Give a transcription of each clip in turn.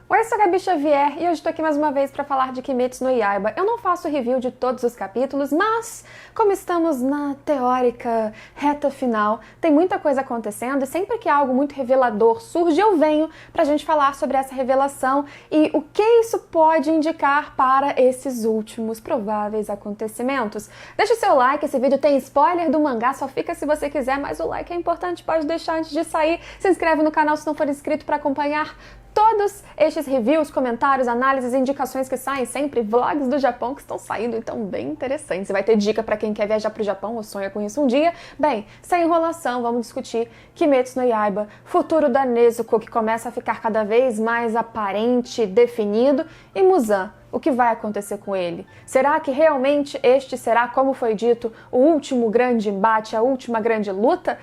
Oi, eu sou a Gabi Xavier e hoje tô aqui mais uma vez para falar de Kimetsu no Yaiba. Eu não faço review de todos os capítulos, mas como estamos na teórica reta final, tem muita coisa acontecendo e sempre que algo muito revelador surge, eu venho pra gente falar sobre essa revelação e o que isso pode indicar para esses últimos prováveis acontecimentos. Deixa o seu like, esse vídeo tem spoiler do mangá, só fica se você quiser, mas o like é importante, pode deixar antes de sair. Se inscreve no canal se não for inscrito para acompanhar todos estes reviews, comentários, análises, indicações que saem sempre, vlogs do Japão que estão saindo, então bem interessantes. E vai ter dica para quem quer viajar para o Japão ou sonha com isso um dia. Bem, sem enrolação, vamos discutir Kimetsu no Yaiba, futuro da Nezuko, que começa a ficar cada vez mais aparente, definido, e Muzan. O que vai acontecer com ele? Será que realmente este será, como foi dito, o último grande embate, a última grande luta?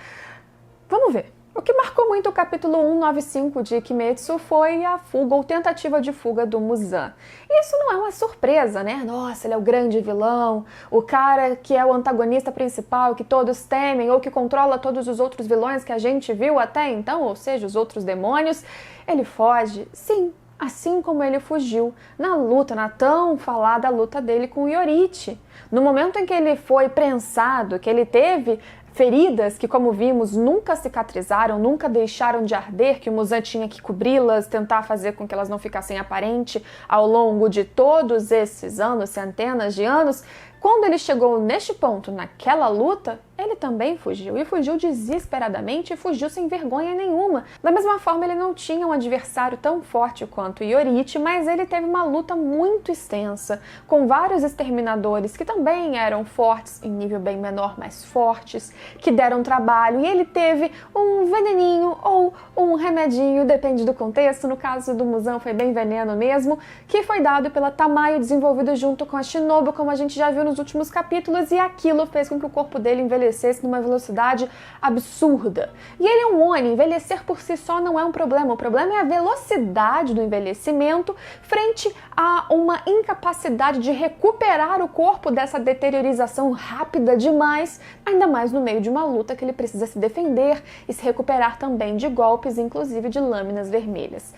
Vamos ver. O que marcou muito o capítulo 195 de Kimetsu foi a fuga ou tentativa de fuga do Muzan. E isso não é uma surpresa, né? Nossa, ele é o grande vilão, o cara que é o antagonista principal, que todos temem, ou que controla todos os outros vilões que a gente viu até então, ou seja, os outros demônios. Ele foge, sim, assim como ele fugiu na luta, na tão falada luta dele com o Yorite. No momento em que ele foi prensado, que ele teve feridas que, como vimos, nunca cicatrizaram, nunca deixaram de arder, que o Muzan tinha que cobri-las, tentar fazer com que elas não ficassem aparentes ao longo de todos esses anos, centenas de anos. Quando ele chegou neste ponto, naquela luta, ele também fugiu, e fugiu desesperadamente, e fugiu sem vergonha nenhuma. Da mesma forma, ele não tinha um adversário tão forte quanto o Yorite, mas ele teve uma luta muito extensa, com vários exterminadores que também eram fortes, em nível bem menor, mas fortes, que deram trabalho, e ele teve um veneninho ou um remedinho, depende do contexto. No caso do Muzan foi bem veneno mesmo, que foi dado pela Tamayo, desenvolvido junto com a Shinobu, como a gente já viu nos últimos capítulos, e aquilo fez com que o corpo dele envelhecesse numa velocidade absurda. E ele é um Oni, envelhecer por si só não é um problema, o problema é a velocidade do envelhecimento frente a uma incapacidade de recuperar o corpo dessa deteriorização rápida demais, ainda mais no meio de uma luta que ele precisa se defender e se recuperar também de golpes, inclusive de lâminas vermelhas.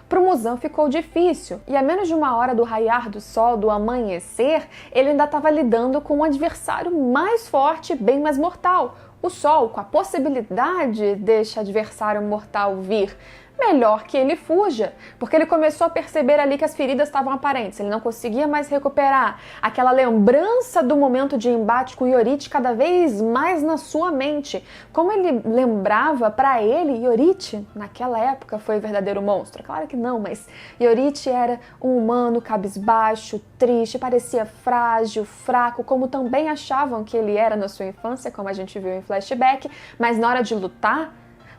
Pro Muzan ficou difícil, e a menos de uma hora do raiar do sol, do amanhecer, ele ainda estava lidando com um adversário mais forte, bem mais mortal. O sol, com a possibilidade deste adversário mortal vir, melhor que ele fuja, porque ele começou a perceber ali que as feridas estavam aparentes, ele não conseguia mais recuperar aquela lembrança do momento de embate com Yorite cada vez mais na sua mente. Como ele lembrava, para ele, Yorite, naquela época, foi o verdadeiro monstro. Claro que não, mas Yorite era um humano cabisbaixo, triste, parecia frágil, fraco, como também achavam que ele era na sua infância, como a gente viu em flashback, mas na hora de lutar,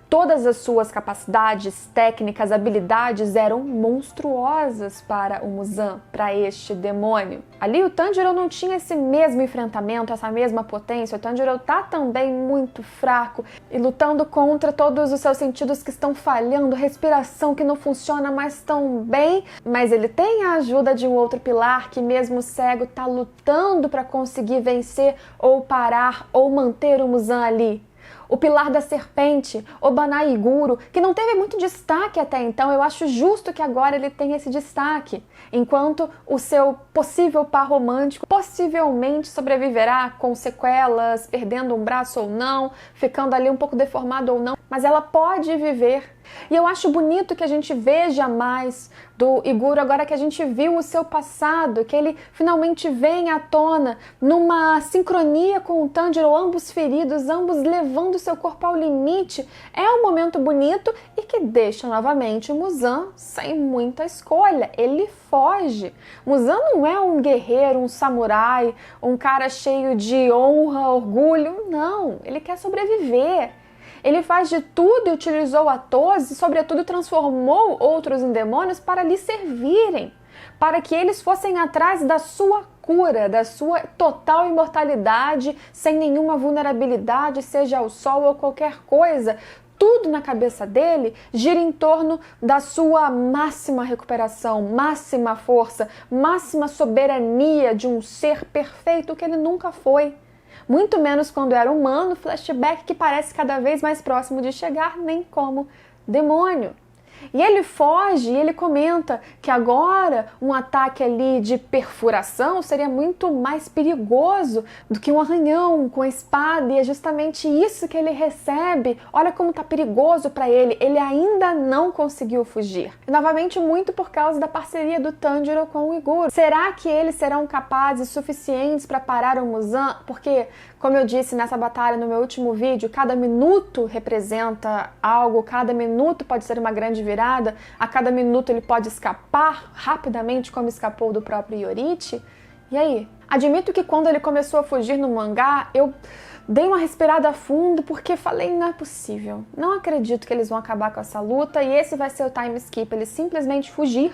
todas as suas capacidades, técnicas, habilidades eram monstruosas para o Muzan, para este demônio. Ali o Tanjiro não tinha esse mesmo enfrentamento, essa mesma potência. O Tanjiro tá também muito fraco e lutando contra todos os seus sentidos que estão falhando, respiração que não funciona mais tão bem, mas ele tem a ajuda de um outro pilar que mesmo cego tá lutando para conseguir vencer ou parar ou manter o Muzan ali. O pilar da serpente, Obanai Iguro, que não teve muito destaque até então, eu acho justo que agora ele tenha esse destaque, enquanto o seu possível par romântico possivelmente sobreviverá com sequelas, perdendo um braço ou não, ficando ali um pouco deformado ou não, mas ela pode viver. E eu acho bonito que a gente veja mais do Iguro agora que a gente viu o seu passado, que ele finalmente vem à tona numa sincronia com o Tanjiro, ambos feridos, ambos levando seu corpo ao limite. É um momento bonito e que deixa novamente o Muzan sem muita escolha. Ele foge. Muzan não é um guerreiro, um samurai, um cara cheio de honra, orgulho. Não, ele quer sobreviver. Ele faz de tudo e utilizou a todos e, sobretudo, transformou outros em demônios para lhe servirem, para que eles fossem atrás da sua cura, da sua total imortalidade, sem nenhuma vulnerabilidade, seja ao sol ou qualquer coisa. Tudo na cabeça dele gira em torno da sua máxima recuperação, máxima força, máxima soberania de um ser perfeito que ele nunca foi. Muito menos quando era humano, flashback que parece cada vez mais próximo de chegar, nem como demônio. E ele foge e ele comenta que agora um ataque ali de perfuração seria muito mais perigoso do que um arranhão com a espada, e é justamente isso que ele recebe. Olha como tá perigoso para ele, ele ainda não conseguiu fugir. E, novamente, muito por causa da parceria do Tanjiro com o Iguro. Será que eles serão capazes suficientes para parar o Muzan? Porque, como eu disse nessa batalha no meu último vídeo, cada minuto representa algo, cada minuto pode ser uma grande virada, a cada minuto ele pode escapar rapidamente, como escapou do próprio Iorichi. E aí? Admito que quando ele começou a fugir no mangá, eu dei uma respirada fundo, porque falei, não é possível. Não acredito que eles vão acabar com essa luta e esse vai ser o time skip, ele simplesmente fugir,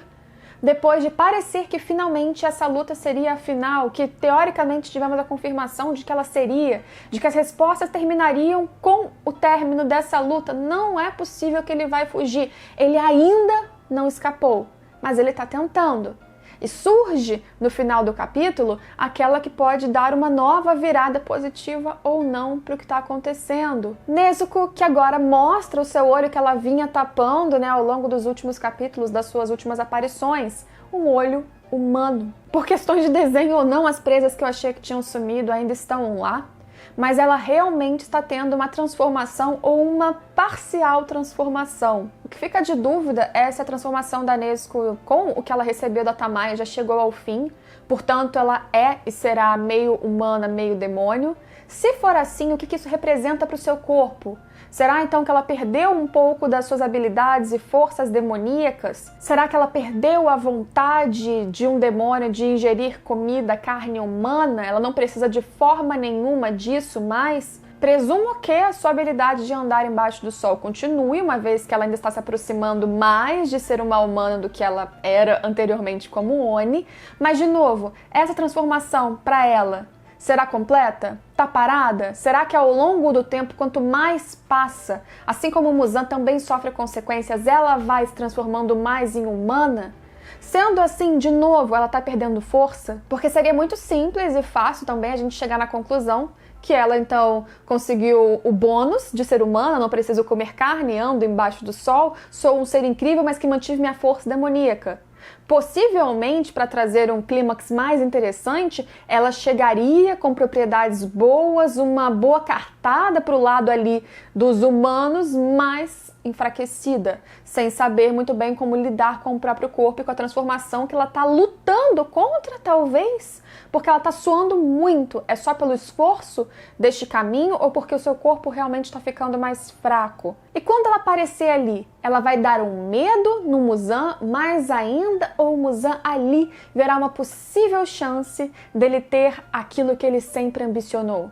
depois de parecer que finalmente essa luta seria a final, que teoricamente tivemos a confirmação de que ela seria, de que as respostas terminariam com o término dessa luta. Não é possível que ele vai fugir. Ele ainda não escapou, mas ele está tentando. E surge no final do capítulo aquela que pode dar uma nova virada positiva ou não para o que está acontecendo. Nezuko, que agora mostra o seu olho que ela vinha tapando, né, ao longo dos últimos capítulos das suas últimas aparições, um olho humano. Por questões de desenho ou não, as presas que eu achei que tinham sumido ainda estão lá, mas ela realmente está tendo uma transformação ou uma parcial transformação. O que fica de dúvida é se a transformação da Nezuko com o que ela recebeu da Tamayo já chegou ao fim, portanto ela é e será meio humana, meio demônio. Se for assim, o que isso representa para o seu corpo? Será então que ela perdeu um pouco das suas habilidades e forças demoníacas? Será que ela perdeu a vontade de um demônio de ingerir comida, carne humana? Ela não precisa de forma nenhuma disso mais? Presumo que a sua habilidade de andar embaixo do sol continue, uma vez que ela ainda está se aproximando mais de ser uma humana do que ela era anteriormente como Oni. Mas, de novo, essa transformação para ela será completa? Tá parada? Será que ao longo do tempo, quanto mais passa, assim como o Muzan também sofre consequências, ela vai se transformando mais em humana? Sendo assim, de novo, ela tá perdendo força? Porque seria muito simples e fácil também a gente chegar na conclusão que ela então conseguiu o bônus de ser humana, não preciso comer carne, ando embaixo do sol, sou um ser incrível, mas que mantive minha força demoníaca. Possivelmente, para trazer um clímax mais interessante, ela chegaria com propriedades boas, uma boa cartada para o lado ali dos humanos, mas enfraquecida, sem saber muito bem como lidar com o próprio corpo e com a transformação que ela está lutando contra, talvez, porque ela está suando muito. É só pelo esforço deste caminho ou porque o seu corpo realmente está ficando mais fraco? E quando ela aparecer ali, ela vai dar um medo no Muzan mais ainda, ou o Muzan ali verá uma possível chance dele ter aquilo que ele sempre ambicionou?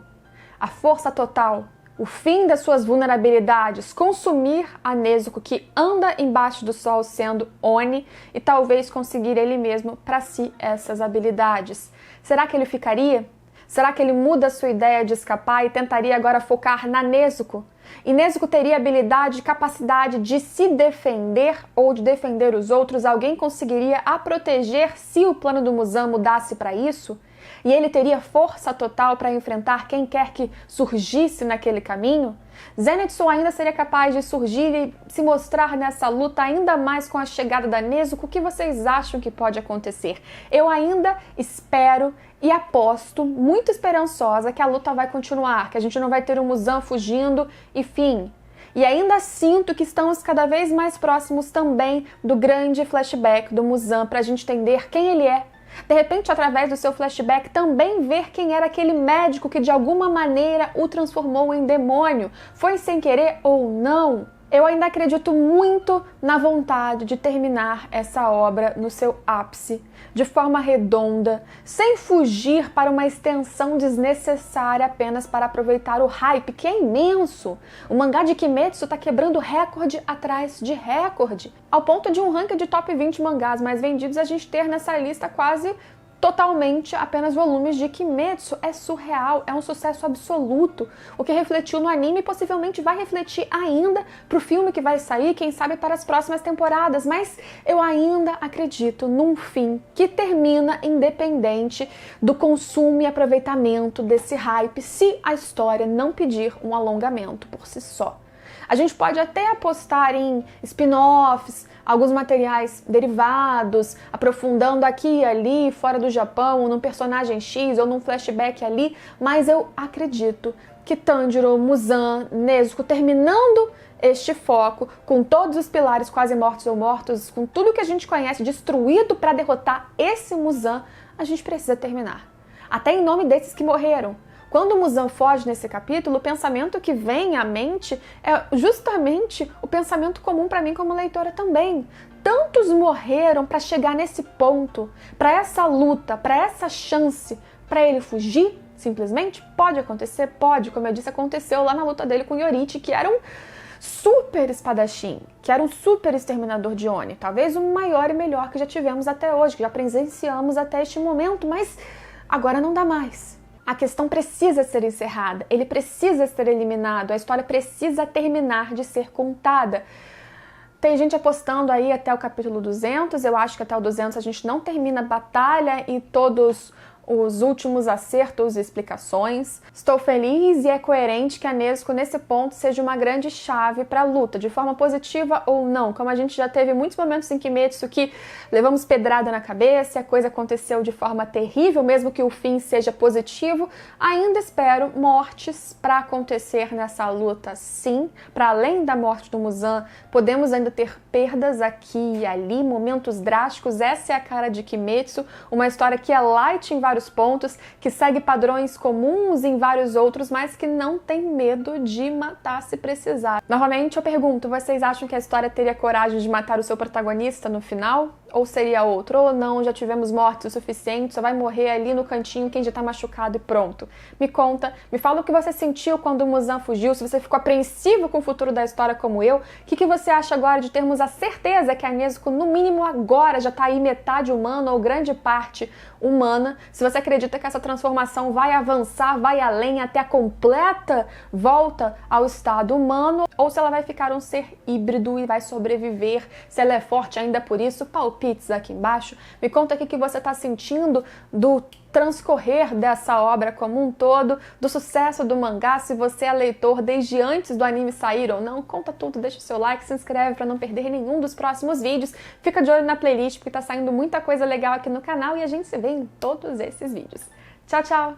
A força total, o fim das suas vulnerabilidades, consumir a Nezuko que anda embaixo do sol sendo Oni e talvez conseguir ele mesmo para si essas habilidades. Será que ele ficaria? Será que ele muda a sua ideia de escapar e tentaria agora focar na Nezuko? E Nezuko teria habilidade e capacidade de se defender ou de defender os outros? Alguém conseguiria a proteger se o plano do Muzan mudasse para isso? E ele teria força total para enfrentar quem quer que surgisse naquele caminho? Zenitsu ainda seria capaz de surgir e se mostrar nessa luta ainda mais com a chegada da Nezuko? O que vocês acham que pode acontecer? Eu ainda espero e aposto, muito esperançosa, que a luta vai continuar, que a gente não vai ter o Muzan fugindo e fim. E ainda sinto que estamos cada vez mais próximos também do grande flashback do Muzan, para a gente entender quem ele é. De repente, através do seu flashback, também ver quem era aquele médico que de alguma maneira o transformou em demônio. Foi sem querer ou não? Eu ainda acredito muito na vontade de terminar essa obra no seu ápice, de forma redonda, sem fugir para uma extensão desnecessária apenas para aproveitar o hype, que é imenso. O mangá de Kimetsu está quebrando recorde atrás de recorde, ao ponto de um ranking de top 20 mangás mais vendidos a gente ter nessa lista quase totalmente apenas volumes de Kimetsu. É surreal, é um sucesso absoluto, o que refletiu no anime e possivelmente vai refletir ainda pro filme que vai sair, quem sabe para as próximas temporadas, mas eu ainda acredito num fim que termina independente do consumo e aproveitamento desse hype, se a história não pedir um alongamento por si só. A gente pode até apostar em spin-offs, alguns materiais derivados, aprofundando aqui e ali, fora do Japão, num personagem X ou num flashback ali, mas eu acredito que Tanjiro, Muzan, Nezuko, terminando este foco, com todos os pilares quase mortos ou mortos, com tudo que a gente conhece destruído para derrotar esse Muzan, a gente precisa terminar. Até em nome desses que morreram. Quando o Muzan foge nesse capítulo, o pensamento que vem à mente é justamente o pensamento comum para mim como leitora também. Tantos morreram para chegar nesse ponto, para essa luta, para essa chance, para ele fugir, simplesmente? Pode acontecer? Pode. Como eu disse, aconteceu lá na luta dele com Yorichi, que era um super espadachim, que era um super exterminador de Oni. Talvez o maior e melhor que já tivemos até hoje, que já presenciamos até este momento, mas agora não dá mais. A questão precisa ser encerrada, ele precisa ser eliminado, a história precisa terminar de ser contada. Tem gente apostando aí até o capítulo 200, eu acho que até o 200 a gente não termina a batalha e todos os últimos acertos e explicações. Estou feliz e é coerente que a Nezuko nesse ponto seja uma grande chave para a luta, de forma positiva ou não, como a gente já teve muitos momentos em Kimetsu que levamos pedrada na cabeça, a coisa aconteceu de forma terrível, mesmo que o fim seja positivo, ainda espero mortes para acontecer nessa luta sim, para além da morte do Muzan, podemos ainda ter perdas aqui e ali, momentos drásticos, essa é a cara de Kimetsu, uma história que é light em vários pontos, que segue padrões comuns em vários outros, mas que não tem medo de matar se precisar. Novamente eu pergunto, vocês acham que a história teria coragem de matar o seu protagonista no final? Ou seria outro? Ou não, já tivemos mortes o suficiente, só vai morrer ali no cantinho quem já tá machucado e pronto. Me conta, me fala o que você sentiu quando o Muzan fugiu, se você ficou apreensivo com o futuro da história como eu, o que você acha agora de termos a certeza que a Nezuko, no mínimo agora, já tá aí metade humana ou grande parte humana, se você acredita que essa transformação vai avançar, vai além até a completa volta ao estado humano, ou se ela vai ficar um ser híbrido e vai sobreviver, se ela é forte ainda por isso, palpites aqui embaixo. Me conta o que você está sentindo do transcorrer dessa obra como um todo, do sucesso do mangá, se você é leitor desde antes do anime sair ou não, conta tudo, deixa o seu like, se inscreve para não perder nenhum dos próximos vídeos, fica de olho na playlist porque tá saindo muita coisa legal aqui no canal e a gente se vê em todos esses vídeos. Tchau, tchau!